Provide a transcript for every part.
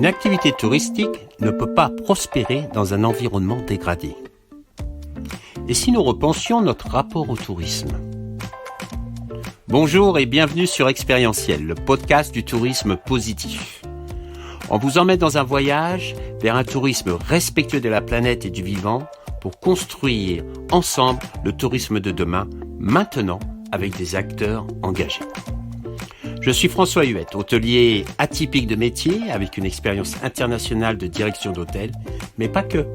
Une activité touristique ne peut pas prospérer dans un environnement dégradé. Et si nous repensions notre rapport au tourisme ? Bonjour et bienvenue sur Expérientiel, le podcast du tourisme positif. On vous emmène dans un voyage vers un tourisme respectueux de la planète et du vivant pour construire ensemble le tourisme de demain, maintenant avec des acteurs engagés. Je suis François Huette, hôtelier atypique de métier avec une expérience internationale de direction d'hôtel, mais pas que.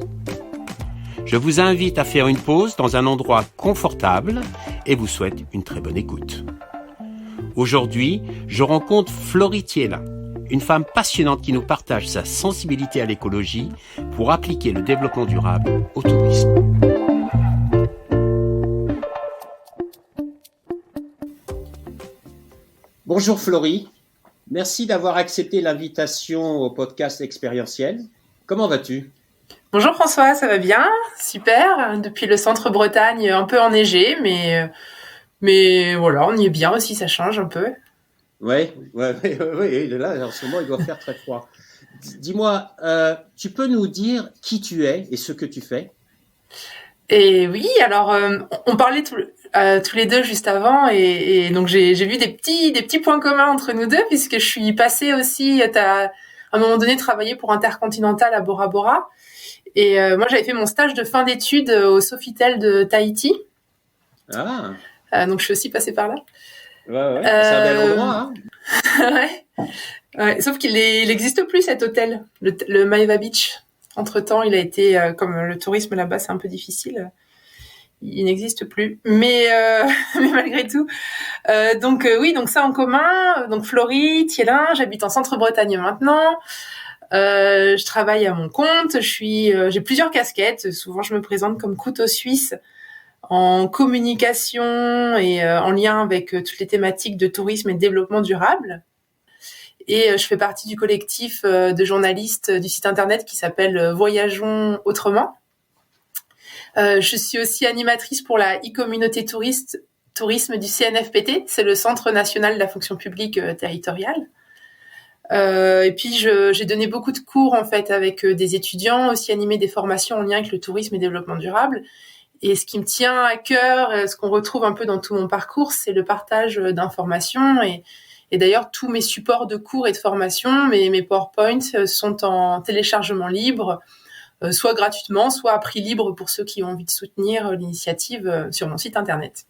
Je vous invite à faire une pause dans un endroit confortable et vous souhaite une très bonne écoute. Aujourd'hui, je rencontre Florie Thielin, une femme passionnante qui nous partage sa sensibilité à l'écologie pour appliquer le développement durable au tourisme. Bonjour Florie, merci d'avoir accepté l'invitation au podcast Expérientiel. Comment vas-tu ? Bonjour François, ça va bien, super. Depuis le centre Bretagne, un peu enneigé, mais voilà, on y est bien aussi, ça change un peu. Ouais, là en ce moment il doit faire très froid. Dis-moi, tu peux nous dire qui tu es et ce que tu fais ? Et oui, alors on parlait tous les deux juste avant, et donc j'ai vu des petits points communs entre nous deux, puisque je suis passée aussi, à un moment donné travailler pour Intercontinental à Bora Bora, et moi j'avais fait mon stage de fin d'études au Sofitel de Tahiti. Ah. Donc je suis aussi passée par là. Ouais, c'est un bel endroit, hein. Ouais, sauf qu'il n'existe plus cet hôtel, le Maeva Beach. Entre-temps, il a été, comme le tourisme là-bas, c'est un peu difficile, il n'existe plus. Mais malgré tout. Donc ça en commun. Donc Florie Thielin, j'habite en Centre-Bretagne maintenant. Je travaille à mon compte. J'ai plusieurs casquettes. Souvent, je me présente comme couteau suisse en communication et en lien avec toutes les thématiques de tourisme et de développement durable. Et je fais partie du collectif de journalistes du site internet qui s'appelle Voyageons Autrement. Je suis aussi animatrice pour la e-communauté tourisme du CNFPT, c'est le Centre national de la fonction publique territoriale. Et puis j'ai donné beaucoup de cours en fait avec des étudiants, aussi animé des formations en lien avec le tourisme et le développement durable. Et ce qui me tient à cœur, ce qu'on retrouve un peu dans tout mon parcours, c'est le partage d'informations. Et d'ailleurs, tous mes supports de cours et de formation, mes PowerPoints sont en téléchargement libre, soit gratuitement, soit à prix libre pour ceux qui ont envie de soutenir l'initiative sur mon site internet.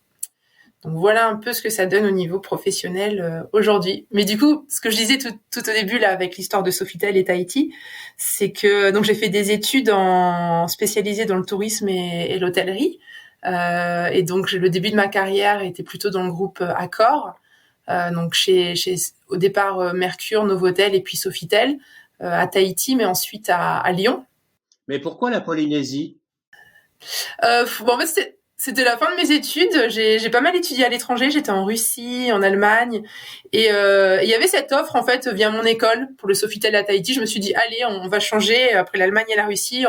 Donc voilà un peu ce que ça donne au niveau professionnel aujourd'hui. Mais du coup, ce que je disais tout au début là avec l'histoire de Sofitel et Tahiti, c'est que donc j'ai fait des études spécialisées dans le tourisme et l'hôtellerie. Et donc le début de ma carrière était plutôt dans le groupe Accor. Donc chez au départ Mercure, Novotel et puis Sofitel à Tahiti, mais ensuite à Lyon. Mais pourquoi la Polynésie ? En fait, c'était la fin de mes études. J'ai pas mal étudié à l'étranger. J'étais en Russie, en Allemagne, et il y avait cette offre en fait via mon école pour le Sofitel à Tahiti. Je me suis dit allez, on va changer après l'Allemagne et la Russie.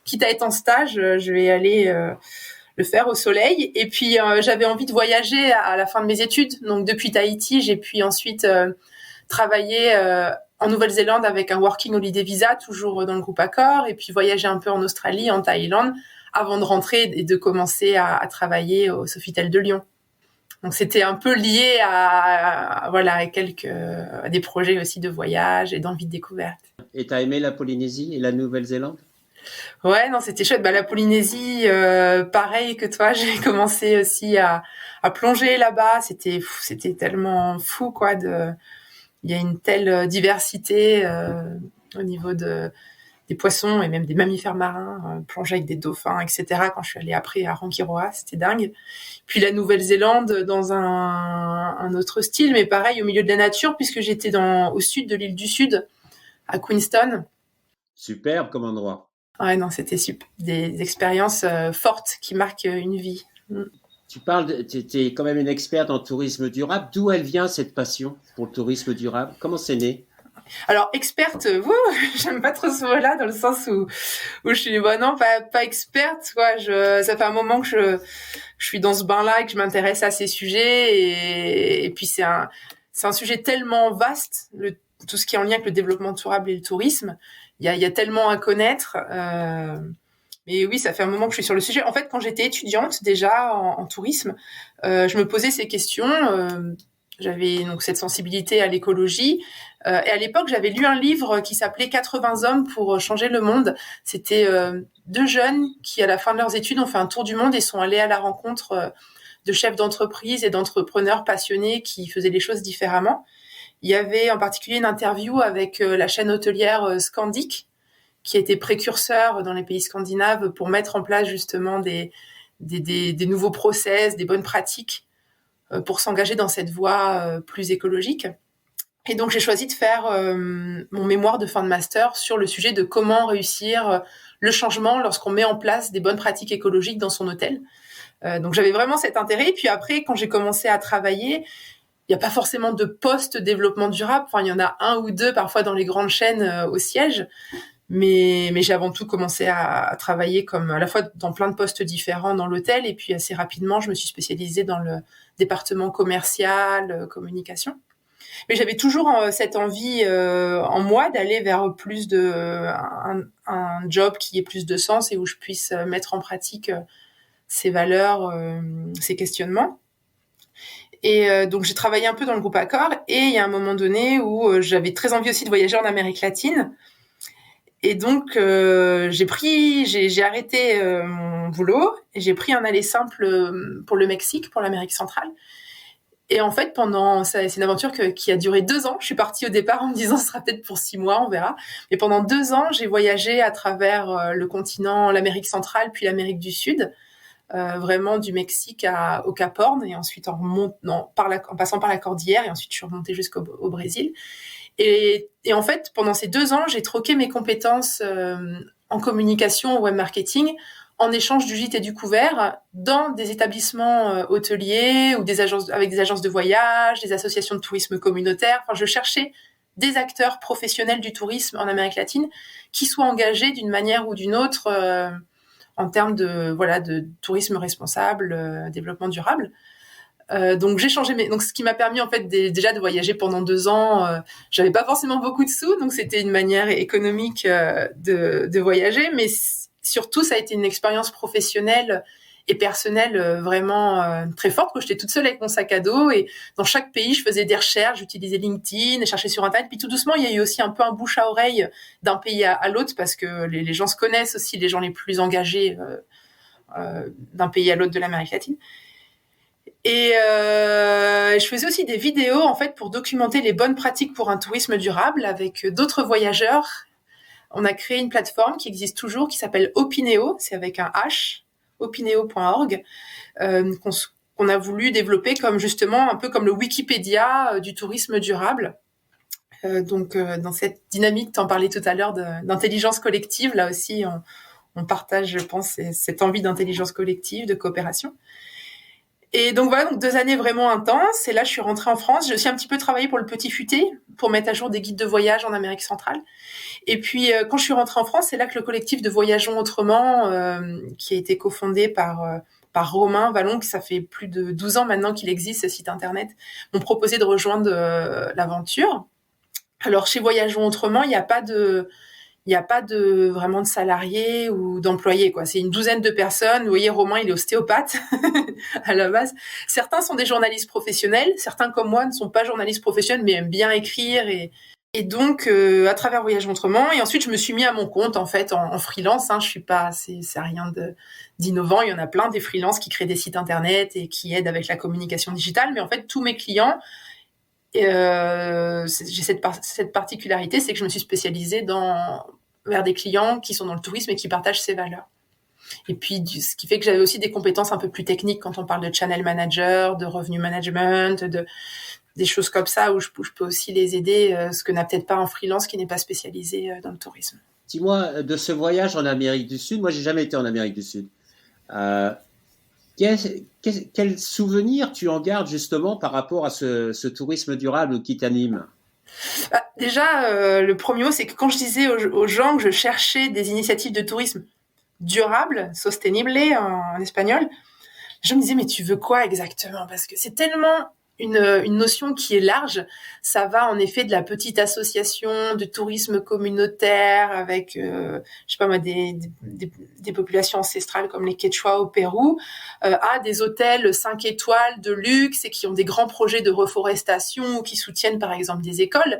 Quitte à être en stage, je vais aller le faire au soleil. Et puis j'avais envie de voyager à la fin de mes études. Donc depuis Tahiti, j'ai pu ensuite travailler en Nouvelle-Zélande avec un Working Holiday Visa, toujours dans le groupe Accor, et puis voyager un peu en Australie, en Thaïlande, avant de rentrer et de commencer à travailler au Sofitel de Lyon. Donc c'était un peu lié à des projets aussi de voyage et d'envie de découverte. Et t'as aimé la Polynésie et la Nouvelle-Zélande ? Ouais, non, c'était chouette. La Polynésie, pareil que toi, j'ai commencé aussi à plonger là-bas. C'était tellement fou, quoi. Il y a une telle diversité au niveau des poissons et même des mammifères marins, plonger avec des dauphins, etc. Quand je suis allée après à Rangiroa, c'était dingue. Puis la Nouvelle-Zélande dans un autre style, mais pareil au milieu de la nature, puisque j'étais au sud de l'île du Sud, à Queenstown. Superbe comme endroit. Ouais, non, c'était super. Des expériences fortes qui marquent une vie. Tu es quand même une experte en tourisme durable. D'où elle vient cette passion pour le tourisme durable ? Comment c'est né ? Alors experte, j'aime pas trop ce mot-là dans le sens où je suis non pas experte quoi. Ça fait un moment que je suis dans ce bain-là et que je m'intéresse à ces sujets et puis c'est un sujet tellement vaste, tout ce qui est en lien avec le développement durable et le tourisme. Il y a tellement à connaître. Mais oui, ça fait un moment que je suis sur le sujet. En fait, quand j'étais étudiante déjà en tourisme, je me posais ces questions. J'avais donc cette sensibilité à l'écologie. Et à l'époque, j'avais lu un livre qui s'appelait 80 hommes pour changer le monde. C'était deux jeunes qui, à la fin de leurs études, ont fait un tour du monde et sont allés à la rencontre de chefs d'entreprise et d'entrepreneurs passionnés qui faisaient les choses différemment. Il y avait en particulier une interview avec la chaîne hôtelière Scandic, qui était précurseur dans les pays scandinaves pour mettre en place justement des nouveaux process, des bonnes pratiques pour s'engager dans cette voie plus écologique. Et donc, j'ai choisi de faire mon mémoire de fin de master sur le sujet de comment réussir le changement lorsqu'on met en place des bonnes pratiques écologiques dans son hôtel. Donc, j'avais vraiment cet intérêt. Et puis après, quand j'ai commencé à travailler, il n'y a pas forcément de poste développement durable. Enfin, il y en a un ou deux parfois dans les grandes chaînes au siège. Mais j'ai avant tout commencé à travailler comme à la fois dans plein de postes différents dans l'hôtel. Et puis assez rapidement, je me suis spécialisée dans le département commercial, communication. Mais j'avais toujours cette envie en moi d'aller vers plus un job qui ait plus de sens et où je puisse mettre en pratique ces valeurs, ces questionnements. Et donc j'ai travaillé un peu dans le groupe Accor et il y a un moment donné où j'avais très envie aussi de voyager en Amérique latine. Et donc j'ai arrêté mon boulot et j'ai pris un aller simple pour le Mexique, pour l'Amérique centrale. Et en fait, c'est une aventure qui a duré 2 ans. Je suis partie au départ en me disant ce sera peut-être pour 6 mois, on verra. Mais pendant 2 ans, j'ai voyagé à travers le continent, l'Amérique centrale, puis l'Amérique du Sud, vraiment du Mexique au Cap Horn, et ensuite en passant par la cordillère, et ensuite je suis remontée jusqu'au Brésil. Et en fait, pendant ces 2 ans, j'ai troqué mes compétences en communication, web marketing, en échange du gîte et du couvert dans des établissements hôteliers ou avec des agences de voyage, des associations de tourisme communautaire. Enfin, je cherchais des acteurs professionnels du tourisme en Amérique latine qui soient engagés d'une manière ou d'une autre en termes de tourisme responsable, développement durable. Donc j'ai changé donc ce qui m'a permis en fait déjà de voyager pendant 2 ans. J'avais pas forcément beaucoup de sous, donc c'était une manière économique de voyager, mais surtout ça a été une expérience professionnelle et personnelle vraiment très forte, que j'étais toute seule avec mon sac à dos, et dans chaque pays je faisais des recherches, j'utilisais LinkedIn et cherchais sur internet, puis tout doucement il y a eu aussi un peu un bouche à oreille d'un pays à l'autre, parce que les gens se connaissent aussi, les gens les plus engagés d'un pays à l'autre de l'Amérique latine. Et je faisais aussi des vidéos en fait pour documenter les bonnes pratiques pour un tourisme durable avec d'autres voyageurs. On a créé une plateforme qui existe toujours, qui s'appelle Opineo, c'est avec un H, opineo.org, qu'on a voulu développer comme justement un peu comme le Wikipédia du tourisme durable. Donc dans cette dynamique, t'en parlais tout à l'heure d'intelligence collective, là aussi on partage, je pense, cette envie d'intelligence collective, de coopération. Et donc voilà, 2 années vraiment intenses. Et là, je suis rentrée en France. J'ai aussi un petit peu travaillé pour le Petit Futé, pour mettre à jour des guides de voyage en Amérique centrale. Et puis, quand je suis rentrée en France, c'est là que le collectif de Voyageons Autrement, qui a été cofondé par Romain Vallon, qui ça fait plus de 12 ans maintenant qu'il existe, ce site internet, m'ont proposé de rejoindre l'aventure. Alors, chez Voyageons Autrement, il n'y a pas vraiment de salariés ou d'employés, quoi. C'est une 12aine de personnes. Vous voyez, Romain, il est ostéopathe à la base. Certains sont des journalistes professionnels. Certains, comme moi, ne sont pas journalistes professionnels, mais aiment bien écrire. Et donc, à travers Voyage Autrement. Et ensuite, je me suis mis à mon compte, en fait, en freelance. Je suis pas, c'est rien d'innovant. Il y en a plein des freelances qui créent des sites internet et qui aident avec la communication digitale. Mais en fait, tous mes clients, j'ai cette particularité, c'est que je me suis spécialisée vers des clients qui sont dans le tourisme et qui partagent ces valeurs. Et puis, ce qui fait que j'avais aussi des compétences un peu plus techniques quand on parle de channel manager, de revenu management, des choses comme ça, où je peux aussi les aider, ce que n'a peut-être pas un freelance qui n'est pas spécialisé dans le tourisme. Dis-moi, de ce voyage en Amérique du Sud, moi j'ai jamais été en Amérique du Sud. Quel souvenir tu en gardes justement par rapport à ce tourisme durable qui t'anime ? Déjà, le premier mot, c'est que quand je disais aux gens que je cherchais des initiatives de tourisme durable, sostenible en espagnol, je me disais mais tu veux quoi exactement ? Parce que c'est tellement une notion qui est large. Ça va en effet de la petite association de tourisme communautaire avec, je sais pas moi, des populations ancestrales comme les Quechua au Pérou, à des hôtels 5 étoiles de luxe et qui ont des grands projets de reforestation ou qui soutiennent par exemple des écoles.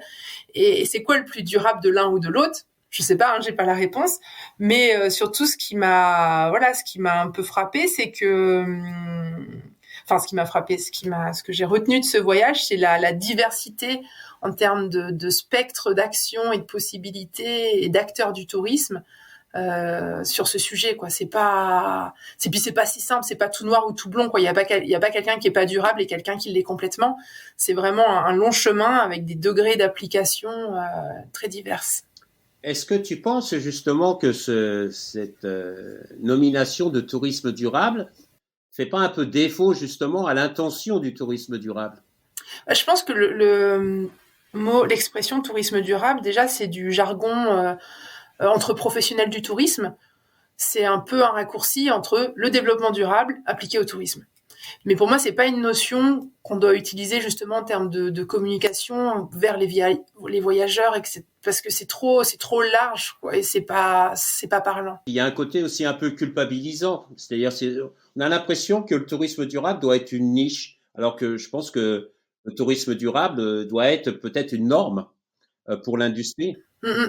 Et c'est quoi le plus durable de l'un ou de l'autre? Je sais pas, j'ai pas la réponse, mais surtout ce qui m'a un peu frappé, c'est que ce que j'ai retenu de ce voyage, c'est la diversité en termes de spectre d'action et de possibilités et d'acteurs du tourisme sur ce sujet, quoi. C'est pas si simple, c'est pas tout noir ou tout blond, quoi. Il y a pas quelqu'un qui est pas durable et quelqu'un qui l'est complètement. C'est vraiment un long chemin avec des degrés d'application très diverses. Est-ce que tu penses justement que cette nomination de tourisme durable fait pas un peu défaut justement à l'intention du tourisme durable? Je pense que l'expression tourisme durable, déjà, c'est du jargon entre professionnels du tourisme. C'est un peu un raccourci entre le développement durable appliqué au tourisme. Mais pour moi, c'est pas une notion qu'on doit utiliser justement en termes de communication vers les voyageurs, parce que c'est trop large, quoi, et c'est pas parlant. Il y a un côté aussi un peu culpabilisant, c'est-à-dire on a l'impression que le tourisme durable doit être une niche, alors que je pense que le tourisme durable doit être peut-être une norme pour l'industrie.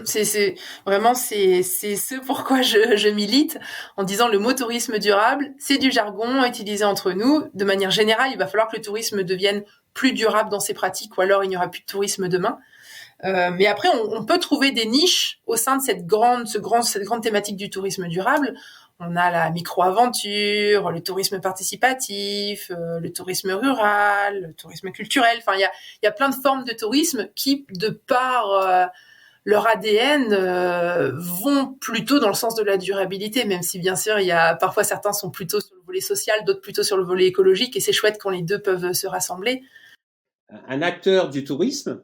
C'est vraiment ce pourquoi je milite en disant le mot tourisme durable, c'est du jargon utilisé entre nous. De manière générale, il va falloir que le tourisme devienne plus durable dans ses pratiques, ou alors il n'y aura plus de tourisme demain. Mais après, on peut trouver des niches au sein de cette grande thématique du tourisme durable. On a la micro-aventure, le tourisme participatif, le tourisme rural, le tourisme culturel. Enfin, il y a plein de formes de tourisme qui, de par leur ADN, vont plutôt dans le sens de la durabilité, même si bien sûr, il y a parfois certains sont plutôt sur le volet social, d'autres plutôt sur le volet écologique, et c'est chouette quand les deux peuvent se rassembler. Un acteur du tourisme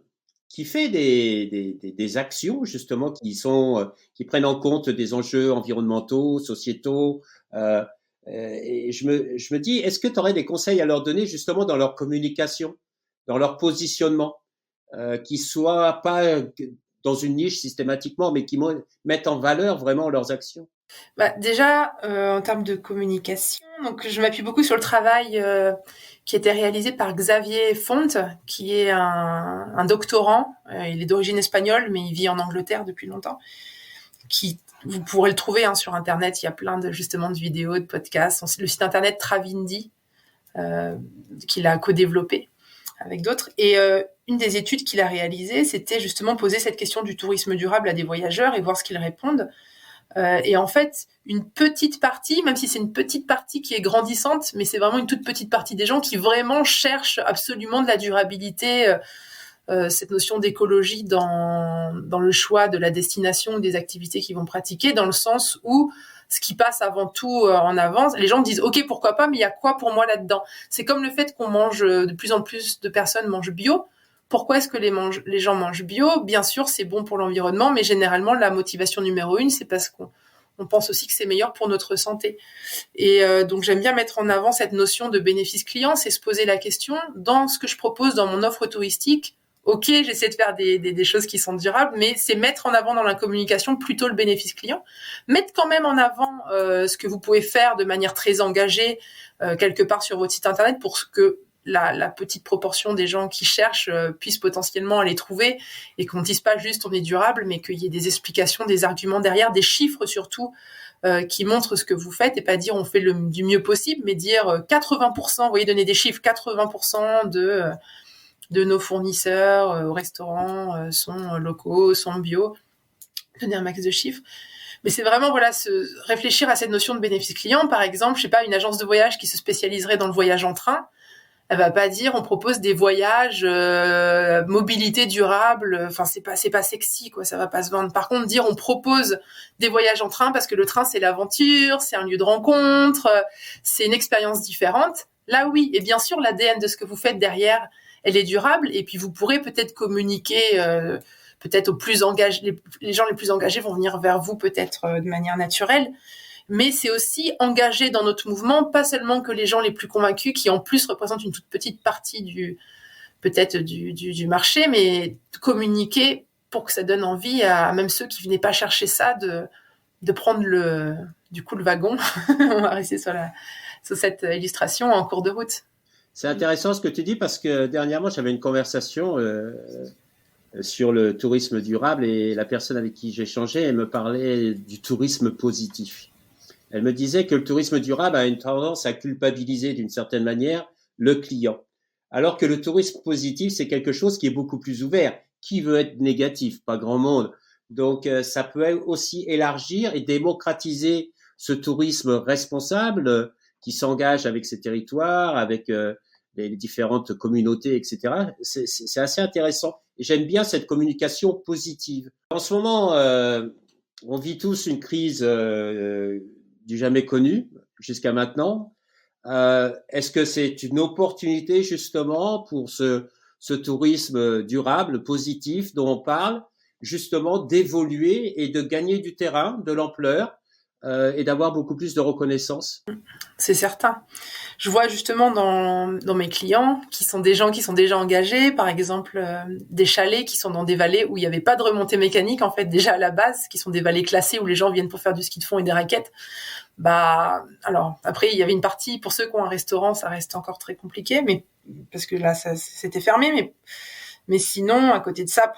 qui fait des actions justement qui prennent en compte des enjeux environnementaux, sociétaux. Et je me dis, est-ce que tu aurais des conseils à leur donner justement dans leur communication, dans leur positionnement, qui soient pas dans une niche systématiquement, mais qui mettent en valeur vraiment leurs actions? Déjà, en termes de communication, donc je m'appuie beaucoup sur le travail qui était réalisé par Xavier Font, qui est un doctorant. Il est d'origine espagnole, mais il vit en Angleterre depuis longtemps. Vous pourrez le trouver sur Internet. Il y a plein justement de vidéos, de podcasts. Le site Internet Travindi, qu'il a co-développé avec d'autres. Et une des études qu'il a réalisées, c'était justement poser cette question du tourisme durable à des voyageurs et voir ce qu'ils répondent. Et en fait, une petite partie, même si c'est une petite partie qui est grandissante, mais c'est vraiment une toute petite partie des gens qui vraiment cherchent absolument de la durabilité, cette notion d'écologie dans le choix de la destination ou des activités qu'ils vont pratiquer, dans le sens où ce qui passe avant tout en avance, les gens disent ok, pourquoi pas, mais il y a quoi pour moi là-dedans? C'est comme le fait qu'on mange, de plus en plus de personnes mangent bio. Pourquoi est-ce que les gens mangent bio? Bien sûr, c'est bon pour l'environnement, mais généralement, la motivation numéro 1, c'est parce qu'on pense aussi que c'est meilleur pour notre santé. Et donc, j'aime bien mettre en avant cette notion de bénéfice client, c'est se poser la question, dans ce que je propose dans mon offre touristique, ok, j'essaie de faire des choses qui sont durables, mais c'est mettre en avant dans la communication plutôt le bénéfice client. Mettre quand même en avant ce que vous pouvez faire de manière très engagée quelque part sur votre site internet pour que la petite proportion des gens qui cherchent puissent potentiellement aller trouver, et qu'on ne dise pas juste on est durable, mais qu'il y ait des explications, des arguments derrière, des chiffres surtout qui montrent ce que vous faites, et pas dire on fait du mieux possible, mais dire 80%, vous voyez, donner des chiffres, 80% de nos fournisseurs au restaurant sont locaux, sont bio, donner un max de chiffres. Mais c'est vraiment réfléchir à cette notion de bénéfice client. Par exemple, je sais pas, une agence de voyage qui se spécialiserait dans le voyage en train, elle va pas dire on propose des voyages mobilité durable, enfin c'est pas sexy, quoi, ça va pas se vendre. Par contre, dire on propose des voyages en train parce que le train c'est l'aventure, c'est un lieu de rencontre, c'est une expérience différente. Là oui, et bien sûr l'ADN de ce que vous faites derrière, elle est durable, et puis vous pourrez peut-être communiquer peut-être aux plus engagés, les gens les plus engagés vont venir vers vous peut-être de manière naturelle. mais c'est aussi engager dans notre mouvement, pas seulement que les gens les plus convaincus, qui en plus représentent une toute petite partie du marché, mais communiquer pour que ça donne envie à même ceux qui venaient pas chercher ça de prendre le wagon. On va rester sur cette illustration en cours de route. C'est intéressant ce que tu dis parce que dernièrement, j'avais une conversation sur le tourisme durable et la personne avec qui j'échangeais, elle me parlait du tourisme positif. Elle me disait que le tourisme durable a une tendance à culpabiliser d'une certaine manière le client, alors que le tourisme positif, c'est quelque chose qui est beaucoup plus ouvert. Qui veut être négatif? Pas grand monde. Donc, ça peut aussi élargir et démocratiser ce tourisme responsable qui s'engage avec ses territoires, avec les différentes communautés, etc. C'est assez intéressant. Et j'aime bien cette communication positive. En ce moment, on vit tous une crise du jamais connue jusqu'à maintenant. Est-ce que c'est une opportunité justement pour ce tourisme durable, positif dont on parle, justement d'évoluer et de gagner du terrain, de l'ampleur et d'avoir beaucoup plus de reconnaissance? C'est certain. Je vois justement dans mes clients qui sont des gens qui sont déjà engagés, par exemple des chalets qui sont dans des vallées où il n'y avait pas de remontée mécanique en fait déjà à la base, qui sont des vallées classées où les gens viennent pour faire du ski de fond et des raquettes. Bah alors après il y avait une partie pour ceux qui ont un restaurant, ça reste encore très compliqué, mais parce que là ça c'était fermé, mais sinon, à côté de ça,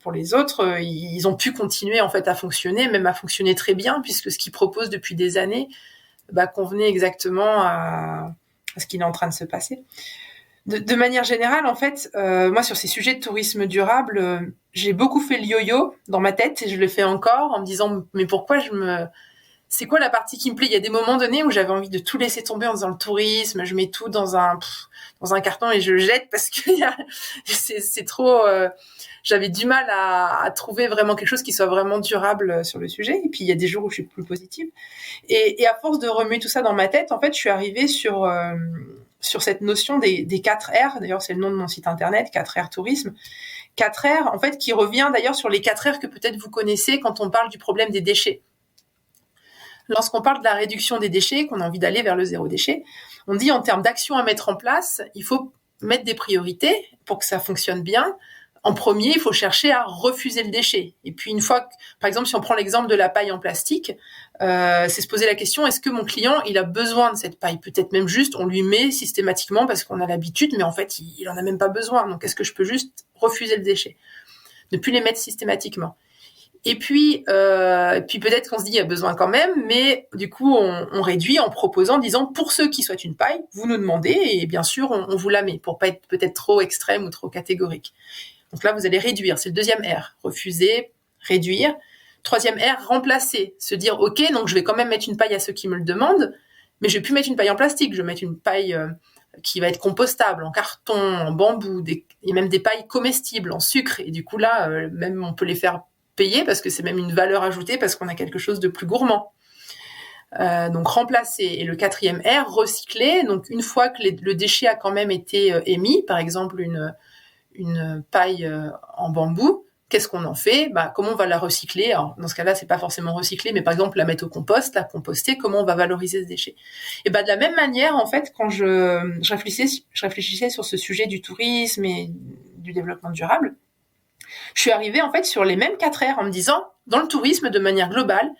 pour les autres, ils ont pu continuer en fait à fonctionner, même à fonctionner très bien, puisque ce qu'ils proposent depuis des années convenait exactement à ce qui est en train de se passer. De manière générale, en fait, moi sur ces sujets de tourisme durable, j'ai beaucoup fait le yo-yo dans ma tête et je le fais encore en me disant mais pourquoi c'est quoi la partie qui me plaît? Il y a des moments donnés où j'avais envie de tout laisser tomber en faisant le tourisme, je mets tout dans un carton et je le jette parce que c'est trop. J'avais du mal à trouver vraiment quelque chose qui soit vraiment durable sur le sujet. Et puis il y a des jours où je suis plus positive. Et à force de remuer tout ça dans ma tête, en fait, je suis arrivée sur cette notion des 4 R. D'ailleurs, c'est le nom de mon site internet, 4R Tourisme. 4 R, en fait, qui revient d'ailleurs sur les 4 R que peut-être vous connaissez quand on parle du problème des déchets. Lorsqu'on parle de la réduction des déchets, qu'on a envie d'aller vers le zéro déchet, on dit en termes d'actions à mettre en place, il faut mettre des priorités pour que ça fonctionne bien. En premier, il faut chercher à refuser le déchet. Et puis une fois, par exemple, si on prend l'exemple de la paille en plastique, c'est se poser la question, est-ce que mon client, il a besoin de cette paille? Peut-être même juste, on lui met systématiquement parce qu'on a l'habitude, mais en fait, il en a même pas besoin. Donc, est-ce que je peux juste refuser le déchet? Ne plus les mettre systématiquement. Et puis peut-être qu'on se dit il y a besoin quand même, mais du coup on réduit en proposant, disant pour ceux qui souhaitent une paille, vous nous demandez et bien sûr on vous la met pour pas être peut-être trop extrême ou trop catégorique. Donc là vous allez réduire, c'est le deuxième R, refuser, réduire. Troisième R, remplacer, se dire ok donc je vais quand même mettre une paille à ceux qui me le demandent, mais je vais plus mettre une paille en plastique, je vais mettre une paille qui va être compostable, en carton, en bambou, et même des pailles comestibles, en sucre, et du coup là même on peut les faire payer parce que c'est même une valeur ajoutée parce qu'on a quelque chose de plus gourmand. Donc remplacer. Et le quatrième R, recycler. Donc une fois que le déchet a quand même été émis, par exemple une paille en bambou, qu'est-ce qu'on en fait? Comment on va la recycler? Alors, dans ce cas-là, c'est pas forcément recycler, mais par exemple la mettre au compost, la composter. Comment on va valoriser ce déchet? Et de la même manière, en fait, quand je réfléchissais sur ce sujet du tourisme et du développement durable, je suis arrivée en fait sur les mêmes 4 R en me disant, dans le tourisme de manière globale,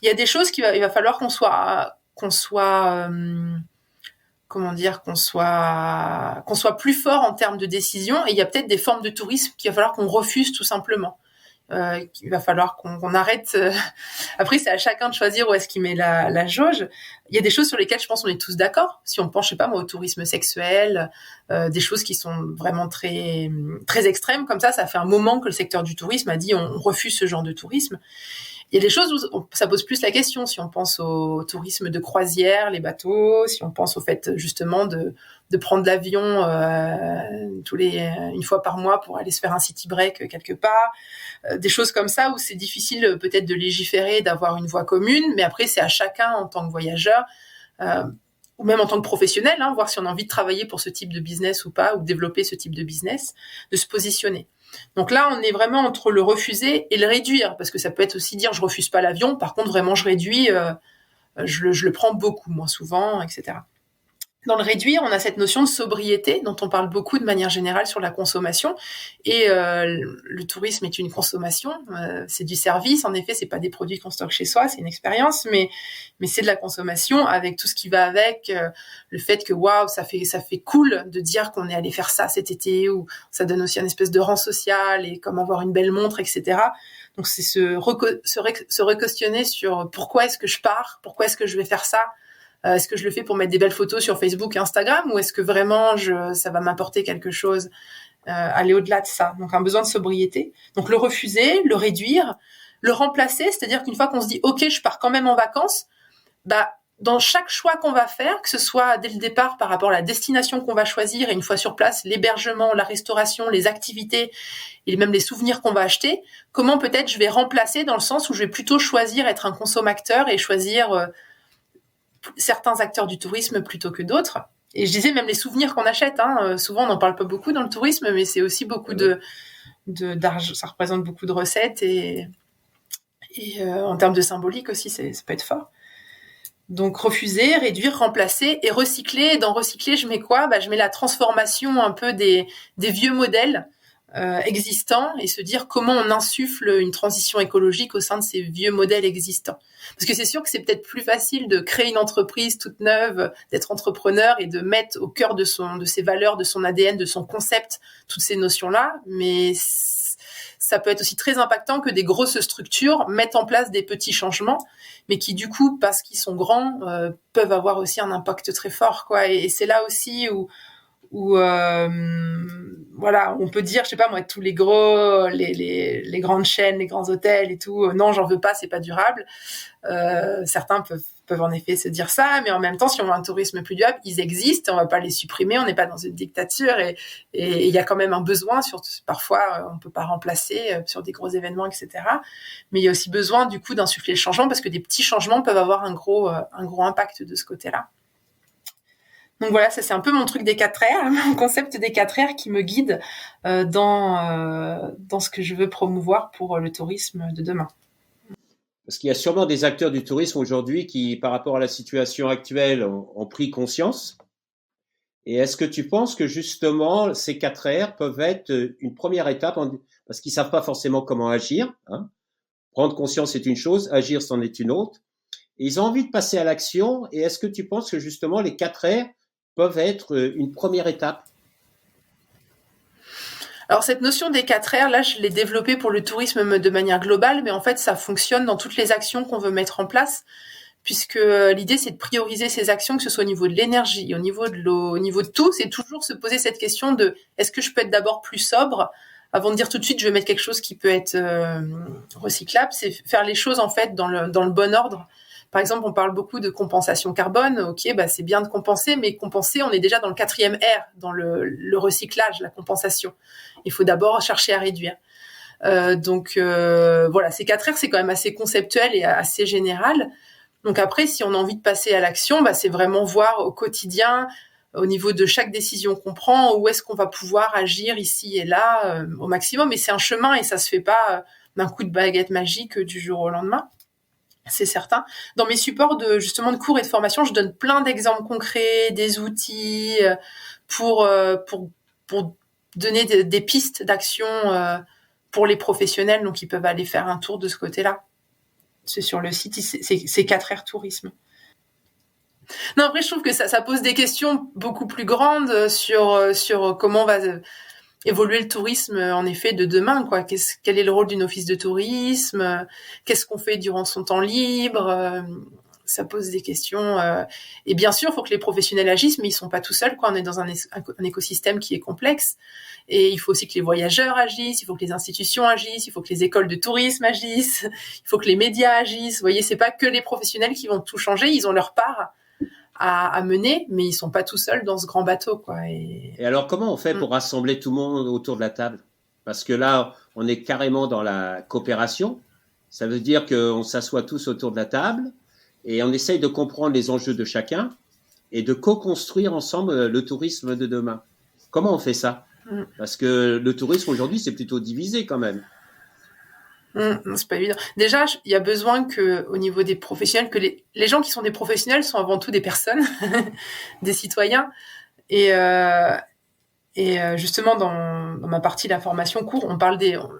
il y a des choses il va falloir qu'on soit plus fort en termes de décision, et il y a peut-être des formes de tourisme qu'il va falloir qu'on refuse tout simplement. Il va falloir qu'on arrête. Après, c'est à chacun de choisir où est-ce qu'il met la jauge. Il y a des choses sur lesquelles je pense on est tous d'accord. Si on pense, je sais pas moi, au tourisme sexuel, des choses qui sont vraiment très très extrêmes comme ça fait un moment que le secteur du tourisme a dit on refuse ce genre de tourisme. Il y a des choses où ça pose plus la question. Si on pense au tourisme de croisière, les bateaux, si on pense au fait justement de prendre l'avion une fois par mois pour aller se faire un city break quelque part, des choses comme ça où c'est difficile peut-être de légiférer, d'avoir une voie commune, mais après c'est à chacun en tant que voyageur ou même en tant que professionnel, voir si on a envie de travailler pour ce type de business ou pas, ou de développer ce type de business, de se positionner. Donc là, on est vraiment entre le refuser et le réduire, parce que ça peut être aussi dire je refuse pas l'avion, par contre vraiment je réduis je le prends beaucoup moins souvent, etc. Dans le réduire, on a cette notion de sobriété dont on parle beaucoup de manière générale sur la consommation. Et le tourisme est une consommation, c'est du service. En effet, c'est pas des produits qu'on stocke chez soi, c'est une expérience, mais c'est de la consommation avec tout ce qui va avec, le fait que waouh, ça fait cool de dire qu'on est allé faire ça cet été, ou ça donne aussi une espèce de rang social et comme avoir une belle montre, etc. Donc c'est se re-questionner sur pourquoi est-ce que je pars, pourquoi est-ce que je vais faire ça. Est-ce que je le fais pour mettre des belles photos sur Facebook et Instagram, ou est-ce que vraiment ça va m'apporter quelque chose, aller au-delà de ça. Donc un besoin de sobriété. Donc le refuser, le réduire, le remplacer, c'est-à-dire qu'une fois qu'on se dit ok, je pars quand même en vacances, dans chaque choix qu'on va faire, que ce soit dès le départ par rapport à la destination qu'on va choisir, et une fois sur place, l'hébergement, la restauration, les activités et même les souvenirs qu'on va acheter, comment peut-être je vais remplacer dans le sens où je vais plutôt choisir être un consommateur et choisir certains acteurs du tourisme plutôt que d'autres. Et je disais même les souvenirs qu'on achète. Souvent, on n'en parle pas beaucoup dans le tourisme, mais c'est aussi beaucoup d'argent. Ça représente beaucoup de recettes et en termes de symbolique aussi, ça peut être fort. Donc refuser, réduire, remplacer et recycler. Et dans recycler, je mets quoi ? Je mets la transformation un peu des vieux modèles existants et se dire comment on insuffle une transition écologique au sein de ces vieux modèles existants. Parce que c'est sûr que c'est peut-être plus facile de créer une entreprise toute neuve, d'être entrepreneur et de mettre au cœur de ses valeurs, de son ADN, de son concept, toutes ces notions-là, mais ça peut être aussi très impactant que des grosses structures mettent en place des petits changements, mais qui du coup, parce qu'ils sont grands, peuvent avoir aussi un impact très fort, quoi. Et c'est là aussi où voilà, on peut dire, je sais pas moi, tous les grandes chaînes, les grands hôtels et tout, non, j'en veux pas, c'est pas durable. Certains peuvent en effet se dire ça, mais en même temps, si on veut un tourisme plus durable, ils existent, on va pas les supprimer, on n'est pas dans une dictature et il y a quand même un besoin, parfois on peut pas remplacer sur des gros événements, etc. Mais il y a aussi besoin du coup d'insuffler le changement parce que des petits changements peuvent avoir un gros impact de ce côté-là. Donc voilà, ça c'est un peu mon truc des 4 R, mon concept des 4 R qui me guide dans ce que je veux promouvoir pour le tourisme de demain. Parce qu'il y a sûrement des acteurs du tourisme aujourd'hui qui, par rapport à la situation actuelle, ont pris conscience. Et est-ce que tu penses que justement ces 4 R peuvent être une première étape, parce qu'ils savent pas forcément comment agir, hein. Prendre conscience c'est une chose, agir c'en est une autre. Et ils ont envie de passer à l'action. Et est-ce que tu penses que justement les 4 R peuvent être une première étape? Alors cette notion des 4 R, là, je l'ai développée pour le tourisme de manière globale, mais en fait, ça fonctionne dans toutes les actions qu'on veut mettre en place, puisque l'idée, c'est de prioriser ces actions, que ce soit au niveau de l'énergie, au niveau de l'eau, au niveau de tout, c'est toujours se poser cette question de est-ce que je peux être d'abord plus sobre avant de dire tout de suite je vais mettre quelque chose qui peut être recyclable, c'est faire les choses en fait dans le bon ordre. Par exemple, on parle beaucoup de compensation carbone. Ok, c'est bien de compenser, mais compenser, on est déjà dans le 4e R, dans le recyclage, la compensation. Il faut d'abord chercher à réduire. Donc voilà, ces 4 R, c'est quand même assez conceptuel et assez général. Donc après, si on a envie de passer à l'action, c'est vraiment voir au quotidien, au niveau de chaque décision qu'on prend, où est-ce qu'on va pouvoir agir ici et là au maximum. Et c'est un chemin et ça se fait pas d'un coup de baguette magique du jour au lendemain. C'est certain. Dans mes supports de cours et de formation, je donne plein d'exemples concrets, des outils pour donner des pistes d'action pour les professionnels, donc ils peuvent aller faire un tour de ce côté-là. C'est sur le site, c'est 4R Tourisme. Non, après je trouve que ça pose des questions beaucoup plus grandes sur comment va évoluer le tourisme en effet de demain, quoi. Quel est le rôle d'une office de tourisme, qu'est-ce qu'on fait durant son temps libre, ça pose des questions et bien sûr il faut que les professionnels agissent, mais ils sont pas tout seuls, quoi. On est dans un écosystème qui est complexe et il faut aussi que les voyageurs agissent, il faut que les institutions agissent, il faut que les écoles de tourisme agissent, il faut que les médias agissent. Vous voyez, c'est pas que les professionnels qui vont tout changer, ils ont leur part à mener, mais ils sont pas tout seuls dans ce grand bateau, quoi. Et alors, comment on fait pour rassembler tout le monde autour de la table? Parce que là, on est carrément dans la coopération. Ça veut dire qu'on s'assoit tous autour de la table et on essaye de comprendre les enjeux de chacun et de co-construire ensemble le tourisme de demain. Comment on fait ça? Parce que le tourisme aujourd'hui, c'est plutôt divisé quand même. Non, c'est pas évident. Déjà, il y a besoin que, au niveau des professionnels, que les gens qui sont des professionnels sont avant tout des personnes, des citoyens. Et justement, dans ma partie de la formation cours,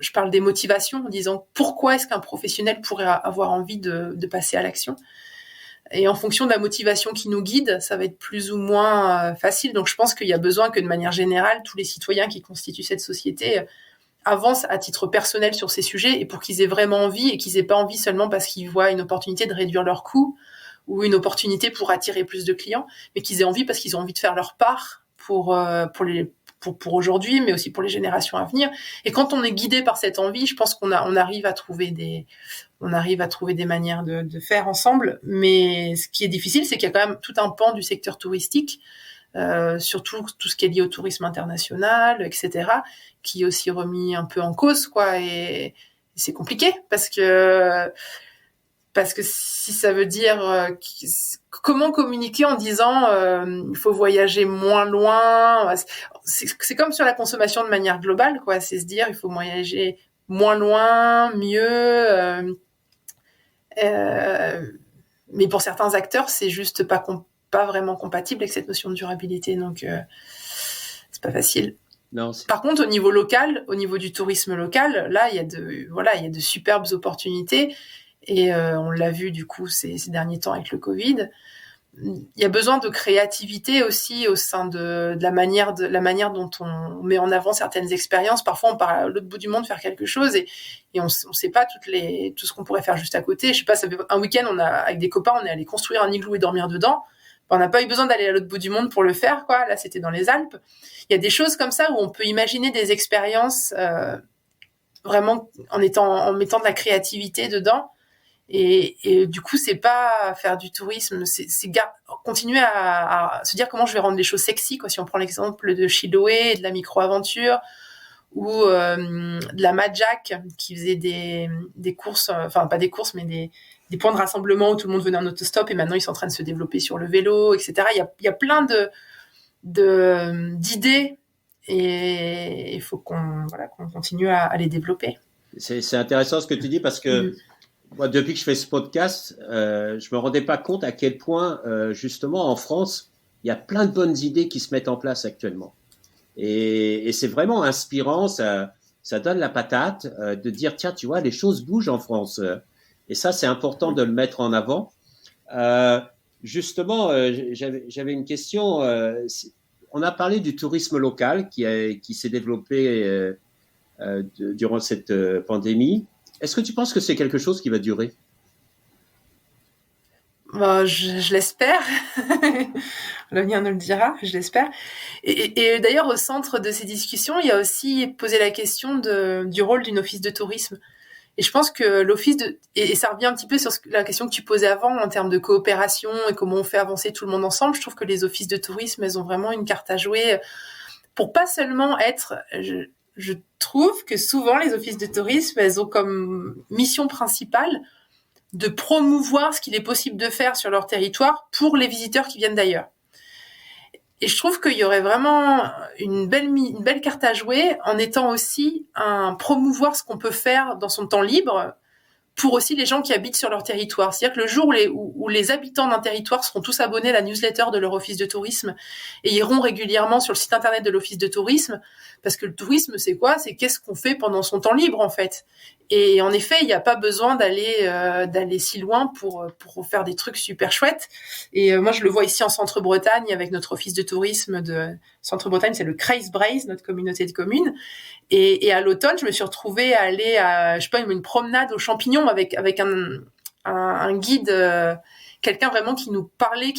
je parle des motivations en disant pourquoi est-ce qu'un professionnel pourrait avoir envie de passer à l'action. Et en fonction de la motivation qui nous guide, ça va être plus ou moins facile. Donc je pense qu'il y a besoin que de manière générale, tous les citoyens qui constituent cette société avancent à titre personnel sur ces sujets et pour qu'ils aient vraiment envie et qu'ils aient pas envie seulement parce qu'ils voient une opportunité de réduire leurs coûts ou une opportunité pour attirer plus de clients, mais qu'ils aient envie parce qu'ils ont envie de faire leur part pour aujourd'hui, mais aussi pour les générations à venir. Et quand on est guidé par cette envie, je pense qu'on arrive à trouver des manières de faire ensemble. Mais ce qui est difficile, c'est qu'il y a quand même tout un pan du secteur touristique, surtout tout ce qui est lié au tourisme international, etc., qui est aussi remis un peu en cause, quoi. Et c'est compliqué parce que si ça veut dire comment communiquer en disant il faut voyager moins loin, c'est comme sur la consommation de manière globale, quoi. C'est se dire il faut voyager moins loin, mieux. Mais pour certains acteurs, c'est juste pas vraiment compatible avec cette notion de durabilité, donc c'est pas facile. Non, Par contre, au niveau local, au niveau du tourisme local, là, il y a de superbes opportunités. Et on l'a vu du coup ces derniers temps avec le Covid. Il y a besoin de créativité aussi au sein de la manière dont on met en avant certaines expériences. Parfois, on part à l'autre bout du monde faire quelque chose et on sait pas tout ce qu'on pourrait faire juste à côté. Je sais pas, ça fait un week-end, avec des copains, on est allé construire un igloo et dormir dedans. On n'a pas eu besoin d'aller à l'autre bout du monde pour le faire, quoi. Là, c'était dans les Alpes. Il y a des choses comme ça où on peut imaginer des expériences vraiment en mettant de la créativité dedans. Et du coup, c'est pas faire du tourisme, c'est continuer à se dire comment je vais rendre les choses sexy, quoi. Si on prend l'exemple de Chiloé, de la micro-aventure, ou de la Madjack, qui faisait des courses, enfin pas des courses, mais des points de rassemblement où tout le monde venait en autostop, et maintenant ils sont en train de se développer sur le vélo, etc. Il y a plein d'idées, et il faut qu'on continue à les développer. C'est intéressant ce que tu dis parce que moi, depuis que je fais ce podcast, je me rendais pas compte à quel point, justement, en France, il y a plein de bonnes idées qui se mettent en place actuellement. Et c'est vraiment inspirant, ça donne la patate de dire, tiens, tu vois, les choses bougent en France. Et ça, c'est important de le mettre en avant. Justement, j'avais une question. On a parlé du tourisme local qui s'est développé durant cette pandémie. Est-ce que tu penses que c'est quelque chose qui va durer ? Je l'espère. L'avenir nous le dira, je l'espère. Et d'ailleurs, au centre de ces discussions, il y a aussi posé la question du rôle d'une office de tourisme. Et je pense que et ça revient un petit peu sur la question que tu posais avant en termes de coopération et comment on fait avancer tout le monde ensemble. Je trouve que les offices de tourisme, elles ont vraiment une carte à jouer pour pas seulement être... Je trouve que souvent, les offices de tourisme, elles ont comme mission principale de promouvoir ce qu'il est possible de faire sur leur territoire pour les visiteurs qui viennent d'ailleurs. Et je trouve qu'il y aurait vraiment une belle carte à jouer en étant aussi promouvoir ce qu'on peut faire dans son temps libre pour aussi les gens qui habitent sur leur territoire. C'est-à-dire que le jour où les habitants d'un territoire seront tous abonnés à la newsletter de leur office de tourisme et iront régulièrement sur le site internet de l'office de tourisme, parce que le tourisme, c'est quoi ? C'est qu'est-ce qu'on fait pendant son temps libre, en fait. Et en effet, il n'y a pas besoin d'aller si loin pour faire des trucs super chouettes. Et moi, je le vois ici en Centre-Bretagne avec notre office de tourisme de Centre-Bretagne, c'est le Craze Braze, notre communauté de communes. Et à l'automne, je me suis retrouvée à aller à, je sais pas, une promenade aux champignons avec un guide, quelqu'un vraiment qui nous parlait,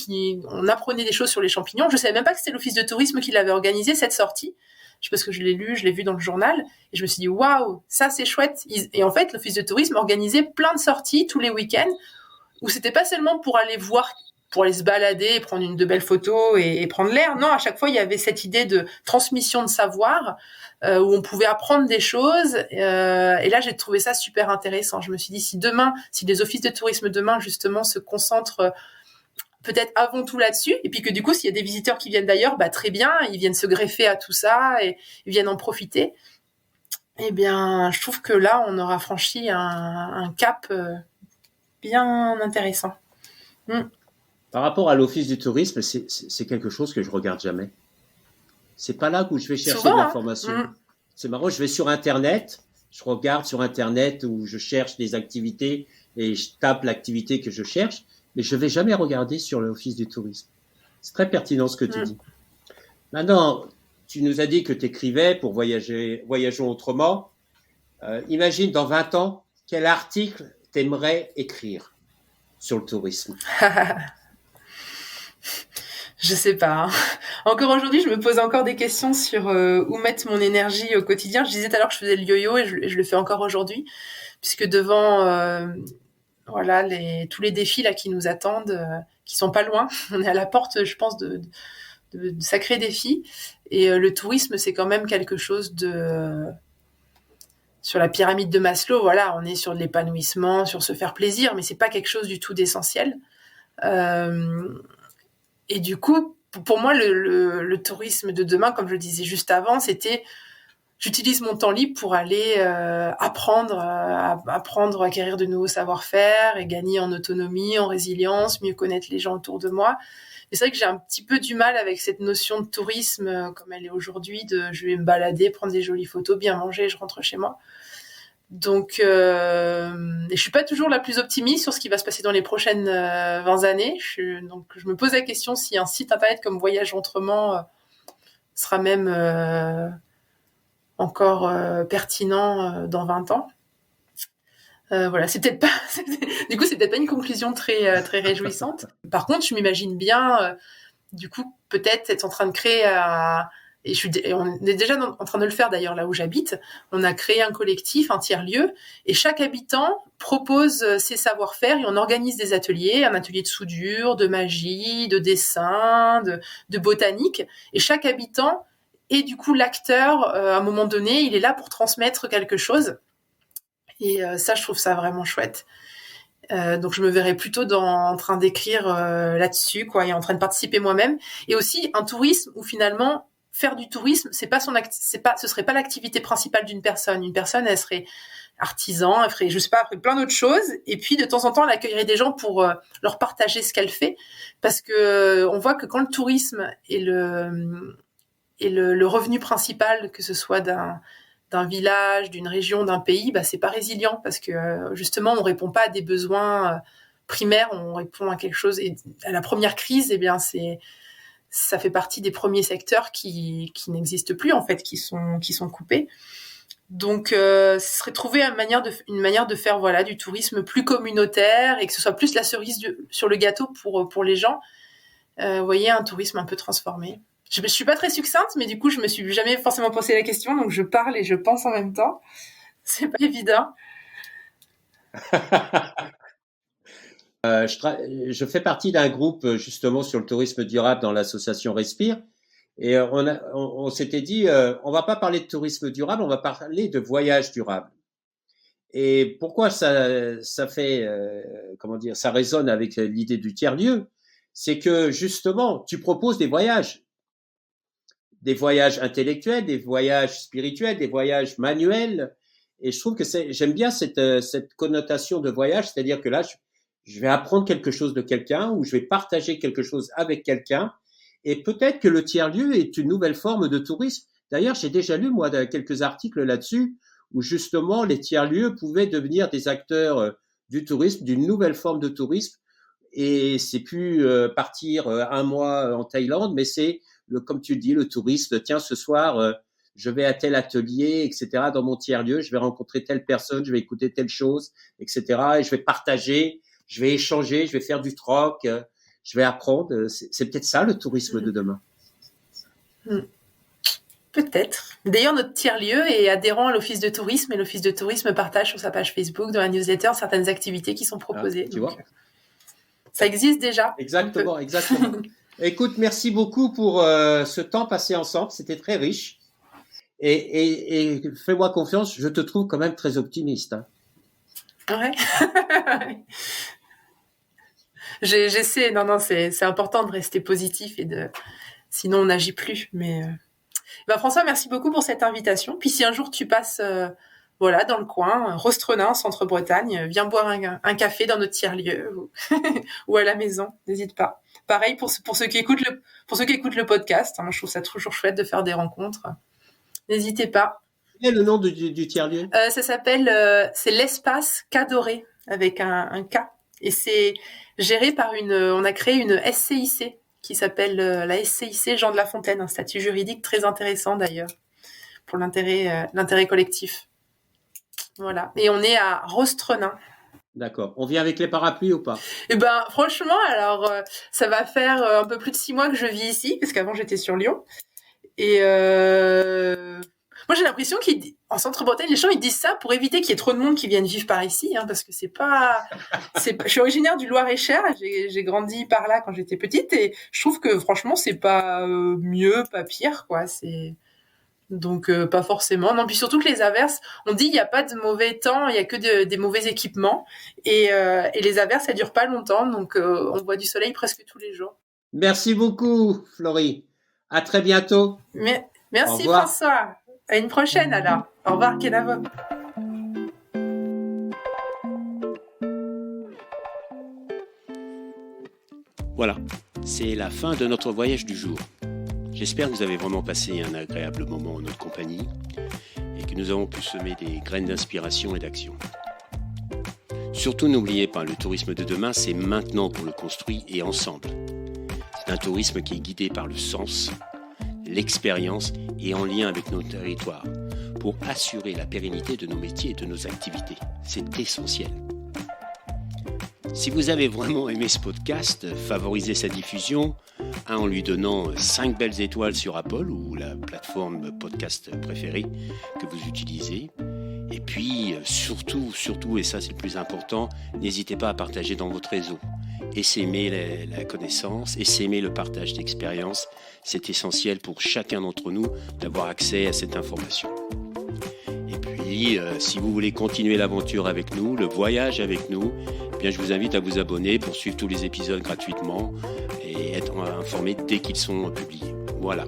on apprenait des choses sur les champignons. Je savais même pas que c'était l'office de tourisme qui l'avait organisé, cette sortie. Je sais pas, parce que je l'ai vu dans le journal, et je me suis dit, waouh, ça c'est chouette. Et en fait, l'office de tourisme organisait plein de sorties tous les week-ends, où c'était pas seulement pour aller se balader, prendre de belles photos et prendre l'air. Non, à chaque fois, il y avait cette idée de transmission de savoir, où on pouvait apprendre des choses. Et là, j'ai trouvé ça super intéressant. Je me suis dit, si les offices de tourisme demain, justement, se concentrent peut-être avant tout là-dessus, et puis que du coup, s'il y a des visiteurs qui viennent d'ailleurs, très bien, ils viennent se greffer à tout ça et ils viennent en profiter. Eh bien, je trouve que là, on aura franchi un cap bien intéressant. Par rapport à l'Office du tourisme, c'est quelque chose que je regarde jamais. C'est pas là où je vais chercher de Souvent, hein. l'information. C'est marrant, je vais sur Internet, je regarde sur Internet où je cherche des activités et je tape l'activité que je cherche, mais je vais jamais regarder sur l'Office du tourisme. C'est très pertinent ce que tu dis. Maintenant, tu nous as dit que tu écrivais pour Voyageons autrement. Imagine dans 20 ans, quel article t'aimerais écrire sur le tourisme? Je sais pas, hein. Encore aujourd'hui, je me pose encore des questions sur où mettre mon énergie au quotidien. Je disais tout à l'heure que je faisais le yo-yo et je le fais encore aujourd'hui, puisque devant voilà tous les défis là qui nous attendent, qui sont pas loin. On est à la porte, je pense, de sacrés défis. Et le tourisme, c'est quand même quelque chose de sur la pyramide de Maslow. Voilà, on est sur de l'épanouissement, sur se faire plaisir, mais c'est pas quelque chose du tout d'essentiel. Et du coup, pour moi, le tourisme de demain, comme je le disais juste avant, c'était j'utilise mon temps libre pour aller apprendre, acquérir de nouveaux savoir-faire et gagner en autonomie, en résilience, mieux connaître les gens autour de moi. Et c'est vrai que j'ai un petit peu du mal avec cette notion de tourisme comme elle est aujourd'hui, de je vais me balader, prendre des jolies photos, bien manger, je rentre chez moi. Donc, et je suis pas toujours la plus optimiste sur ce qui va se passer dans les prochaines 20 années. Donc, je me pose la question si un site internet comme Voyage Autrement sera même encore pertinent dans 20 ans. Voilà, c'est peut-être pas. Du coup, c'est peut-être pas une conclusion très très réjouissante. Par contre, je m'imagine bien, du coup, peut-être être en train de créer. Et on est déjà en train de le faire d'ailleurs là où j'habite. On a créé un collectif, un tiers-lieu, et chaque habitant propose ses savoir-faire et on organise des ateliers, un atelier de soudure, de magie, de dessin, de botanique. Et chaque habitant est du coup l'acteur. À un moment donné, il est là pour transmettre quelque chose. Et ça, je trouve ça vraiment chouette. Donc je me verrais plutôt en train d'écrire là-dessus, quoi, et en train de participer moi-même. Et aussi un tourisme où finalement faire du tourisme, ce serait pas l'activité principale d'une personne. Une personne, elle serait artisan, elle ferait, je sais pas, elle ferait plein d'autres choses. Et puis de temps en temps, elle accueillerait des gens pour leur partager ce qu'elle fait, parce que on voit que quand le tourisme est le revenu principal, que ce soit d'un village, d'une région, d'un pays, bah c'est pas résilient parce que justement on répond pas à des besoins primaires, on répond à quelque chose. Et à la première crise, eh bien ça fait partie des premiers secteurs qui n'existent plus en fait, qui sont coupés. Donc ce serait trouver une manière de faire voilà du tourisme plus communautaire et que ce soit plus la cerise sur le gâteau pour les gens. Vous voyez, un tourisme un peu transformé. Je suis pas très succincte, mais du coup, je me suis jamais forcément posé la question, donc je parle et je pense en même temps. C'est pas évident. Je fais partie d'un groupe justement sur le tourisme durable dans l'association Respire. Et on s'était dit, on va pas parler de tourisme durable, on va parler de voyage durable. Et pourquoi ça fait, comment dire, ça résonne avec l'idée du tiers-lieu, c'est que justement, tu proposes des voyages intellectuels, des voyages spirituels, des voyages manuels. Et je trouve que j'aime bien cette connotation de voyage, c'est-à-dire que là, je vais apprendre quelque chose de quelqu'un ou je vais partager quelque chose avec quelqu'un. Et peut-être que le tiers-lieu est une nouvelle forme de tourisme. D'ailleurs, j'ai déjà lu, moi, quelques articles là-dessus où justement les tiers-lieux pouvaient devenir des acteurs du tourisme, d'une nouvelle forme de tourisme. Et c'est plus partir un mois en Thaïlande, mais c'est comme tu dis, le tourisme. Tiens, ce soir, je vais à tel atelier, etc. Dans mon tiers-lieu, je vais rencontrer telle personne, je vais écouter telle chose, etc. Et je vais partager, je vais échanger, je vais faire du troc, je vais apprendre. C'est peut-être ça le tourisme de demain. Peut-être. D'ailleurs, notre tiers-lieu est adhérent à l'Office de tourisme et l'Office de tourisme partage sur sa page Facebook, dans la newsletter, certaines activités qui sont proposées. Tu vois, ça existe déjà. Exactement, exactement. Écoute, merci beaucoup pour ce temps passé ensemble. C'était très riche. Et fais-moi confiance, je te trouve quand même très optimiste. Hein. Ouais. J'essaie. Non, c'est important de rester positif sinon on n'agit plus. Mais François, merci beaucoup pour cette invitation. Puis si un jour tu passes dans le coin, Rostrenin, Centre-Bretagne, viens boire un café dans notre tiers-lieu ou à la maison, n'hésite pas. Pareil pour ceux qui écoutent le podcast, hein, je trouve ça toujours chouette de faire des rencontres. N'hésitez pas. Quel est le nom du tiers-lieu ? Ça s'appelle c'est l'espace Cadoré avec un K, et c'est géré par on a créé une SCIC qui s'appelle la SCIC Jean de La Fontaine, un statut juridique très intéressant d'ailleurs pour l'intérêt collectif. Voilà. Et on est à Rostrenin. D'accord. On vient avec les parapluies ou pas ? Franchement, alors ça va faire un peu plus de 6 mois que je vis ici, parce qu'avant j'étais sur Lyon. Et moi j'ai l'impression qu'en Centre-Bretagne, les gens ils disent ça pour éviter qu'il y ait trop de monde qui vienne vivre par ici, hein, parce que je suis originaire du Loir-et-Cher, j'ai grandi par là quand j'étais petite, et je trouve que franchement c'est pas mieux, pas pire, quoi. Donc pas forcément. Non, puis surtout que les averses, on dit il n'y a pas de mauvais temps, il y a que des mauvais équipements, et les averses elles durent pas longtemps, donc on voit du soleil presque tous les jours. Merci beaucoup, Florie. À très bientôt. Merci François. À une prochaine alors. Au revoir Kenavo. Voilà, c'est la fin de notre voyage du jour. J'espère que vous avez vraiment passé un agréable moment en notre compagnie et que nous avons pu semer des graines d'inspiration et d'action. Surtout n'oubliez pas, le tourisme de demain, c'est maintenant qu'on le construit et ensemble. C'est un tourisme qui est guidé par le sens, l'expérience et en lien avec nos territoires pour assurer la pérennité de nos métiers et de nos activités. C'est essentiel. Si vous avez vraiment aimé ce podcast, favorisez sa diffusion en lui donnant 5 belles étoiles sur Apple ou la plateforme podcast préférée que vous utilisez. Et puis, surtout, et ça c'est le plus important, n'hésitez pas à partager dans votre réseau. Essaimer la connaissance, essaimer le partage d'expériences. C'est essentiel pour chacun d'entre nous d'avoir accès à cette information. Et puis, si vous voulez continuer l'aventure avec nous, le voyage avec nous, eh bien, je vous invite à vous abonner pour suivre tous les épisodes gratuitement et être informé dès qu'ils sont publiés. Voilà.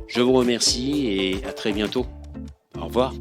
Je vous remercie et à très bientôt. Au revoir.